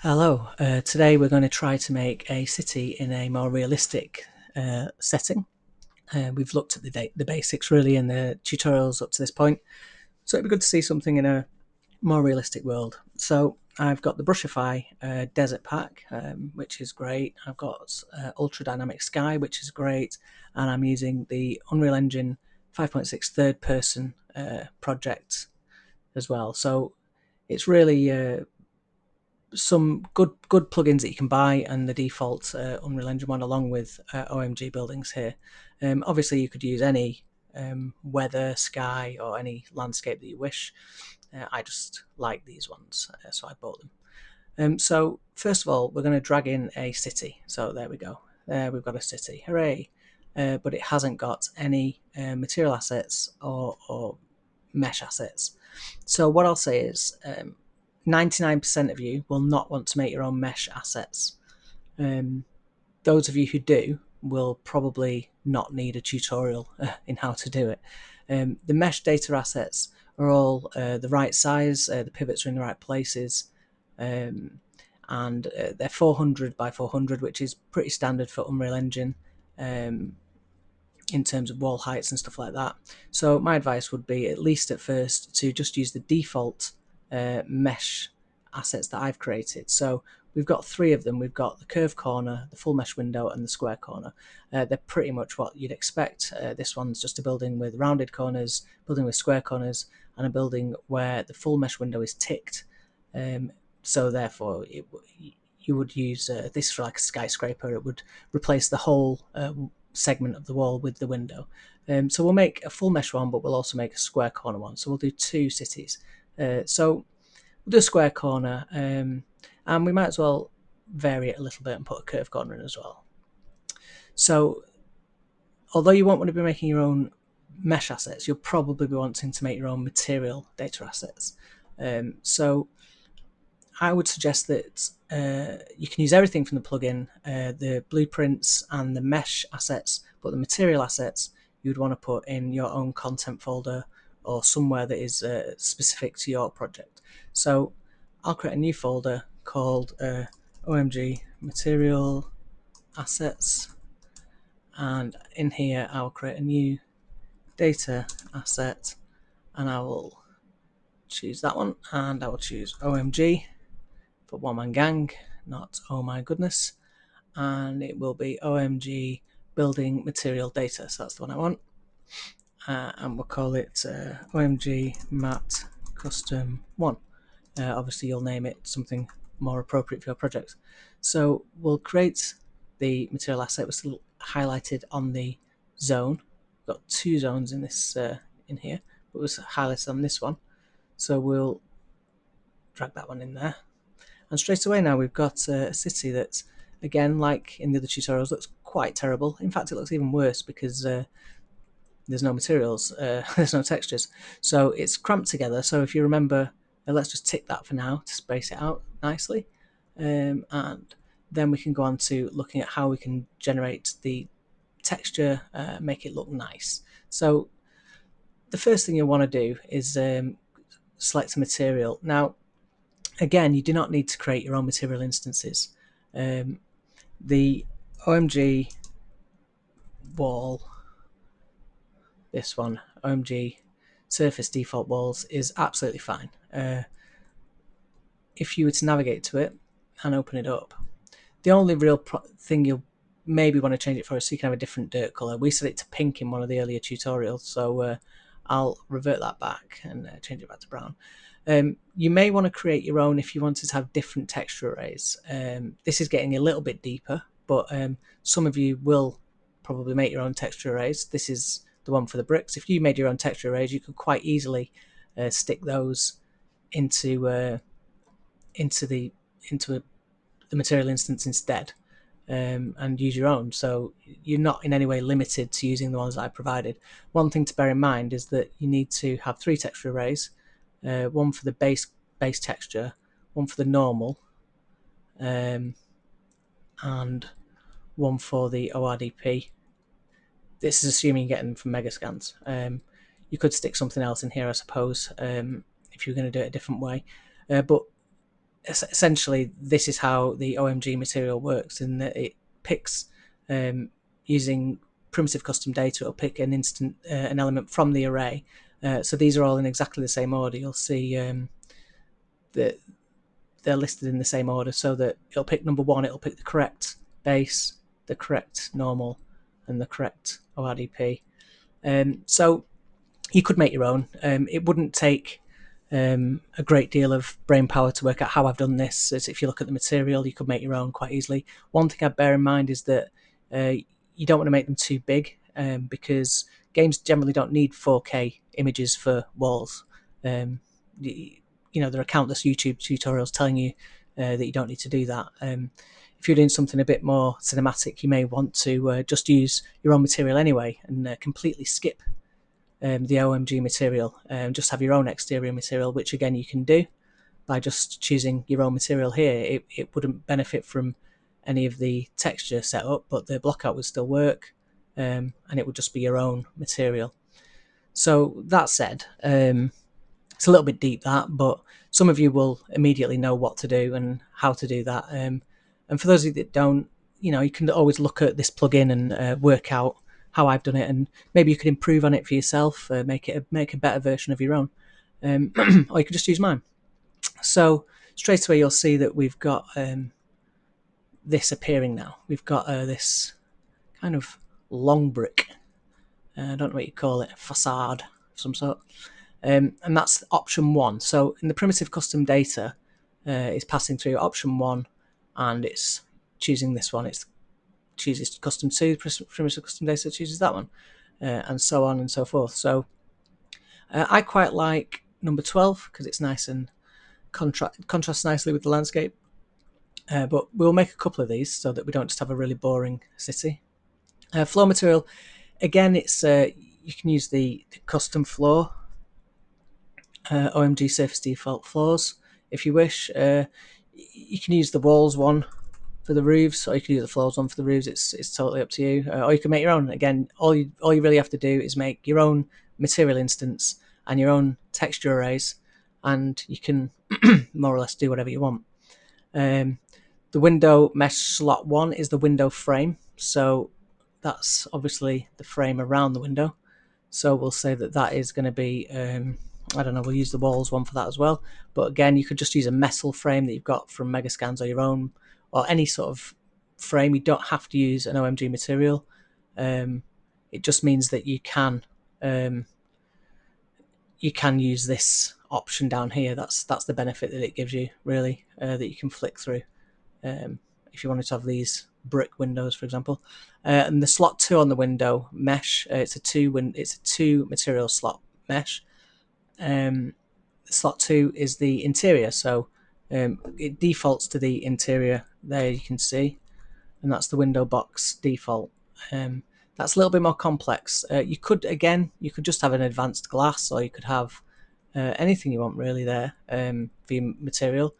Hello, today we're going to try to make a city in a more realistic setting. We've looked at the basics really in the tutorials up to this point, so it'd be good to see something in a more realistic world. So I've got the Brushify Desert Pack, which is great. I've got Ultra Dynamic Sky, which is great, and I'm using the Unreal Engine 5.6 third person project as well. So it's really some good plugins that you can buy, and the default Unreal Engine one, along with OMGBuildings here. Obviously, you could use any weather, sky, or any landscape that you wish. I just like these ones, so I bought them. So first of all, we're going to drag in a city. So there we go. There we've got a city. Hooray! But it hasn't got any material assets or mesh assets. So what I'll say is 99% of you will not want to make your own mesh assets. Those of you who do will probably not need a tutorial in how to do it. The mesh data assets are all the right size, the pivots are in the right places, and they're 400 by 400, which is pretty standard for Unreal Engine in terms of wall heights and stuff like that. So my advice would be, at least at first, to just use the default mesh assets that I've created. So we've got three of them. We've got the curved corner, the full mesh window, and the square corner. They're pretty much what you'd expect. This one's just a building with rounded corners, building with square corners, and a building where the full mesh window is ticked. So therefore, you would use this for like a skyscraper. It would replace the whole segment of the wall with the window. So we'll make a full mesh one, but we'll also make a square corner one. So we'll do two cities. So we'll do a square corner, and we might as well vary it a little bit and put a curved corner in as well. So although you won't want to be making your own mesh assets, you'll probably be wanting to make your own material data assets. So I would suggest that you can use everything from the plugin, the blueprints and the mesh assets, but the material assets you would want to put in your own content folder or somewhere that is specific to your project. So I'll create a new folder called OMG Material Assets, and in here I'll create a new data asset, and I will choose that one, and I will choose OMG for One Man Gang, not oh my goodness, and it will be OMG Building Material Data, so that's the one I want. And we'll call it OMG Mat Custom 1. Obviously you'll name it something more appropriate for your project. So we'll create the material asset. We're still highlighted on the zone. We've got two zones in this in here, but it was highlighted on this one. So we'll drag that one in there. And straight away now we've got a city that, again, like in the other tutorials, looks quite terrible. In fact, it looks even worse because there's no materials, there's no textures. So it's cramped together. So if you remember, let's just tick that for now to space it out nicely. And then we can go on to looking at how we can generate the texture, make it look nice. So the first thing you'll want to do is select a material. Now, again, you do not need to create your own material instances. The OMG wall, this one, OMG surface default walls, is absolutely fine. If you were to navigate to it and open it up, the only real thing you'll maybe want to change it for is so you can have a different dirt color. We set it to pink in one of the earlier tutorials, so I'll revert that back and change it back to brown. You may want to create your own if you wanted to have different texture arrays. This is getting a little bit deeper, but some of you will probably make your own texture arrays. This is the one for the bricks. If you made your own texture arrays, you could quite easily stick those into the material instance instead, and use your own. So you're not in any way limited to using the ones that I provided. One thing to bear in mind is that you need to have three texture arrays, one for the base texture, one for the normal, and one for the ORDP. This is assuming you're getting them from Megascans. You could stick something else in here, I suppose, if you're going to do it a different way. But essentially this is how the OMG material works, in that it picks, using primitive custom data, it'll pick an element from the array. So these are all in exactly the same order. You'll see that they're listed in the same order, so that it'll pick number one, it'll pick the correct base, the correct normal, and the correct ORDP. So you could make your own. It wouldn't take a great deal of brain power to work out how I've done this. As if you look at the material, you could make your own quite easily. One thing I'd bear in mind is that you don't want to make them too big, because games generally don't need 4K images for walls. There are countless YouTube tutorials telling you that you don't need to do that. If you're doing something a bit more cinematic, you may want to just use your own material anyway, and completely skip the OMG material, just have your own exterior material, which again you can do by just choosing your own material here. It wouldn't benefit from any of the texture setup, but the blockout would still work, and it would just be your own material. So that said, it's a little bit deep, that, but some of you will immediately know what to do and how to do that. And for those of you that don't, you can always look at this plugin and work out how I've done it, and maybe you could improve on it for yourself, make a better version of your own, or you could just use mine. So straight away you'll see that we've got this appearing now. We've got this kind of long brick. I don't know what you call it, facade of some sort. And that's option one. So in the primitive custom data, it's passing through option one, and it's choosing this one. It chooses custom two, primitive custom data chooses that one, and so on and so forth. So I quite like number 12 because it's nice and contrasts nicely with the landscape. But we'll make a couple of these so that we don't just have a really boring city. Floor material, again, it's you can use the custom floor. OMG surface default floors if you wish. You can use the walls one for the roofs, or you can use the floors one for the roofs. It's totally up to you. Or you can make your own. Again, all you really have to do is make your own material instance and your own texture arrays, and you can more or less do whatever you want. The window mesh slot one is the window frame, so that's obviously the frame around the window. So we'll say that is going to be, I don't know, we'll use the walls one for that as well. But again, you could just use a metal frame that you've got from Megascans or your own, or any sort of frame. You don't have to use an OMG material. It just means that you can use this option down here. That's the benefit that it gives you, really, that you can flick through. If you wanted to have these brick windows, for example, and the slot 2 on the window mesh, it's a two material slot mesh. Slot 2 is the interior, so it defaults to the interior there, you can see, and that's the window box default. That's a little bit more complex. You could just have an advanced glass, or you could have anything you want really there for your material.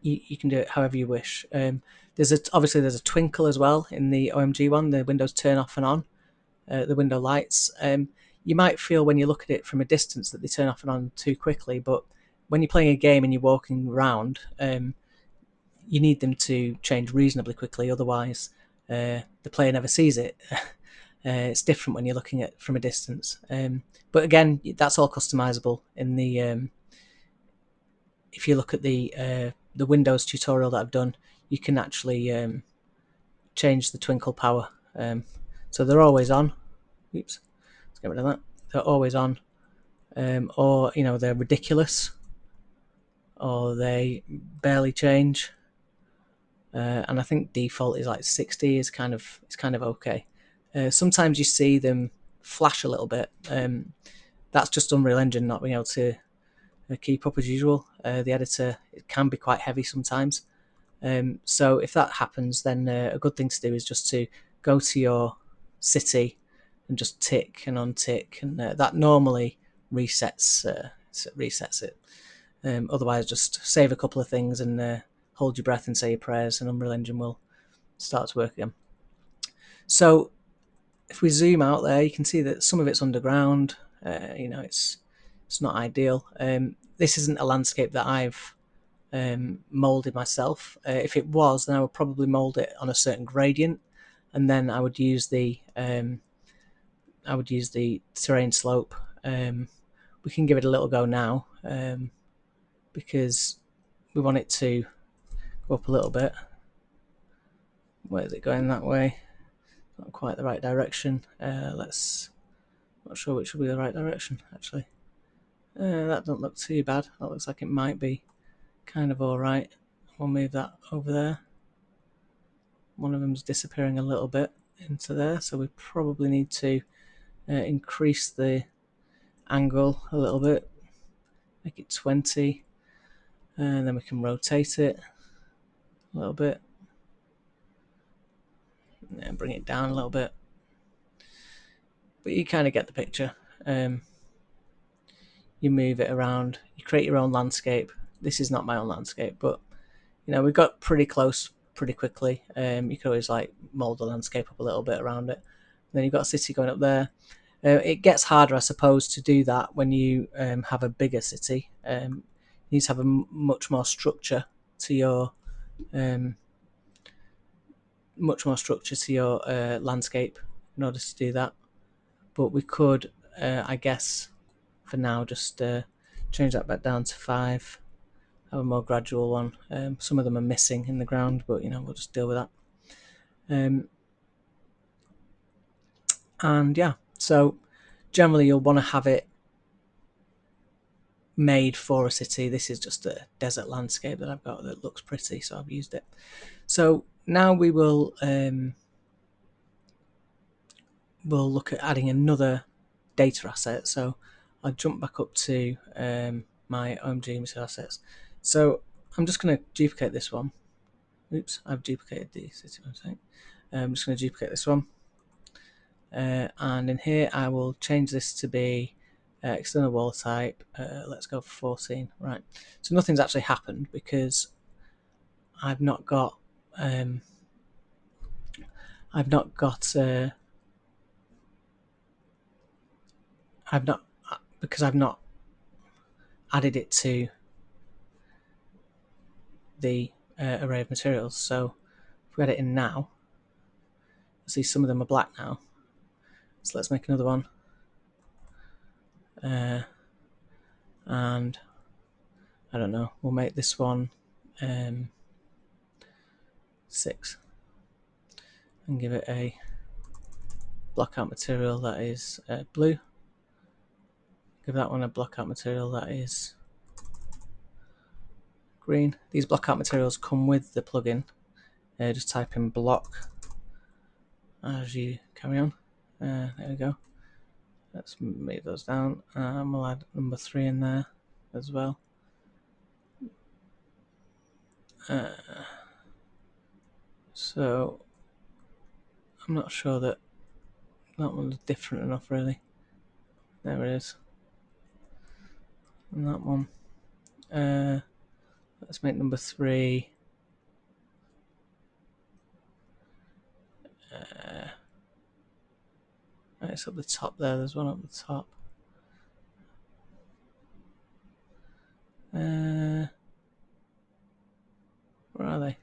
You can do it however you wish. There's a twinkle as well in the OMG one. The windows turn off and on, the window lights. You might feel when you look at it from a distance that they turn off and on too quickly, but when you're playing a game and you're walking around, you need them to change reasonably quickly, otherwise the player never sees it. It's different when you're looking at from a distance. But again, that's all customizable in the if you look at the Windows tutorial that I've done, you can actually change the twinkle power. So they're always on. Oops, let's get rid of that. They're always on, or they're ridiculous, or they barely change. And I think default is like 60 is kind of okay. Sometimes you see them flash a little bit. That's just Unreal Engine not being able to keep up as usual. The editor, it can be quite heavy sometimes. So if that happens, then a good thing to do is just to go to your city and just tick and untick, and that normally resets it. Otherwise, just save a couple of things and hold your breath and say your prayers, and Unreal Engine will start to work again. So if we zoom out there, you can see that some of it's underground. It's not ideal. This isn't a landscape that I've moulded myself. If it was, then I would probably mould it on a certain gradient, and then I would use the terrain slope. We can give it a little go now, because we want it to go up a little bit. Where is it going? That way? Not quite the right direction. Not sure which will be the right direction actually. That doesn't look too bad. That looks like it might be kind of alright. We'll move that over there. One of them's disappearing a little bit into there, so we probably need to increase the angle a little bit, make it 20, and then we can rotate it a little bit and bring it down a little bit. But you kind of get the picture. You move it around, you create your own landscape. This is not my own landscape, but you know, we got pretty close pretty quickly. You could always like mold the landscape up a little bit around it. And then you've got a city going up there. It gets harder, I suppose, to do that when you have a bigger city. You need to have a much more structure to your landscape in order to do that. But we could, I guess, for now, just change that back down to 5. Have a more gradual one. Some of them are missing in the ground, but you know, we'll just deal with that. And yeah, so generally you'll want to have it made for a city. This is just a desert landscape that I've got that looks pretty, so I've used it. So now we'll look at adding another data asset. So I'll jump back up to my OMGBuildings assets. So I'm just going to duplicate this one. Oops, I've duplicated the city website. I'm just going to duplicate this one. And in here I will change this to be external wall type. Let's go for 14. Right, so nothing's actually happened because I've not got because I've not added it to the array of materials. So if we add it in now, see some of them are black now. So let's make another one. And I don't know, we'll make this one 6 and give it a blockout material that is blue. Give that one a blockout material that is green. These blockout materials come with the plugin. Just type in block as you carry on. There we go. Let's move those down. We'll add number 3 in there as well. So I'm not sure that one's different enough really. There it is. And that one. Let's make number 3. It's up the top there. There's one up the top. Where are they?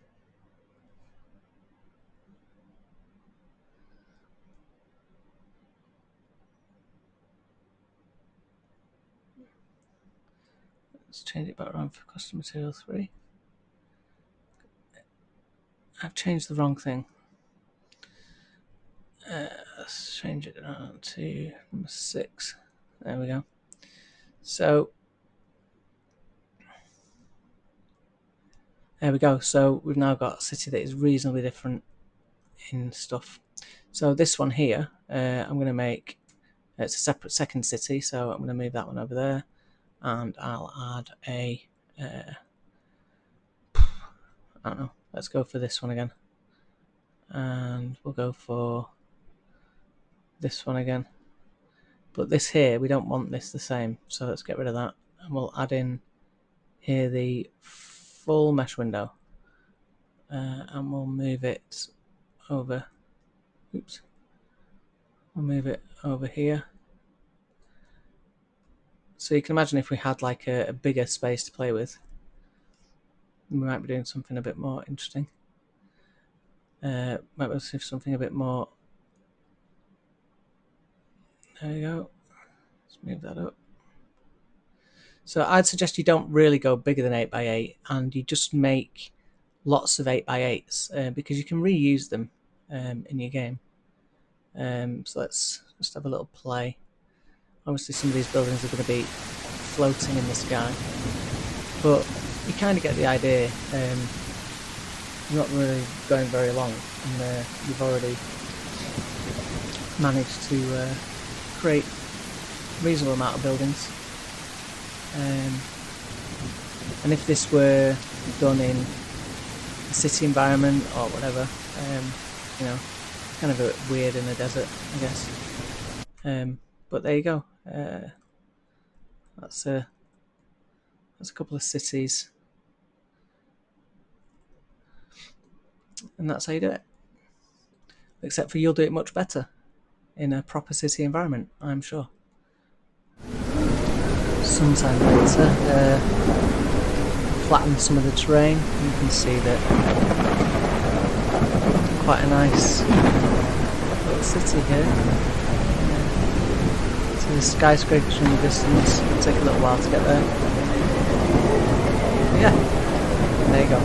Let's change it back around for custom material 3. I've changed the wrong thing. Let's change it around to number 6. There we go. So there we go. So we've now got a city that is reasonably different in stuff. So this one here, I'm going to make, it's a separate second city, so I'm going to move that one over there, and I'll add a, I don't know, let's go for this one again, and we'll go for this one again. But this here, we don't want this the same, so let's get rid of that, and we'll add in here the full mesh window, and we'll move it over. Oops. We'll move it over here. So you can imagine if we had like a bigger space to play with, we might be doing something a bit more interesting. Might be able to see something a bit more. There you go. Let's move that up. So I'd suggest you don't really go bigger than 8x8, and you just make lots of 8x8s because you can reuse them in your game. So let's just have a little play. Obviously some of these buildings are going to be floating in the sky, but you kind of get the idea. You're not really going very long, and you've already managed to create a reasonable amount of buildings. And if this were done in a city environment or whatever, you know, kind of a weird in the desert, I guess. But there you go. That's a couple of cities, and that's how you do it. Except for you'll do it much better in a proper city environment, I'm sure. Sometime later, flatten some of the terrain. You can see that quite a nice little city here. So the skyscrapers in the distance. It'll take a little while to get there. Yeah, there you go.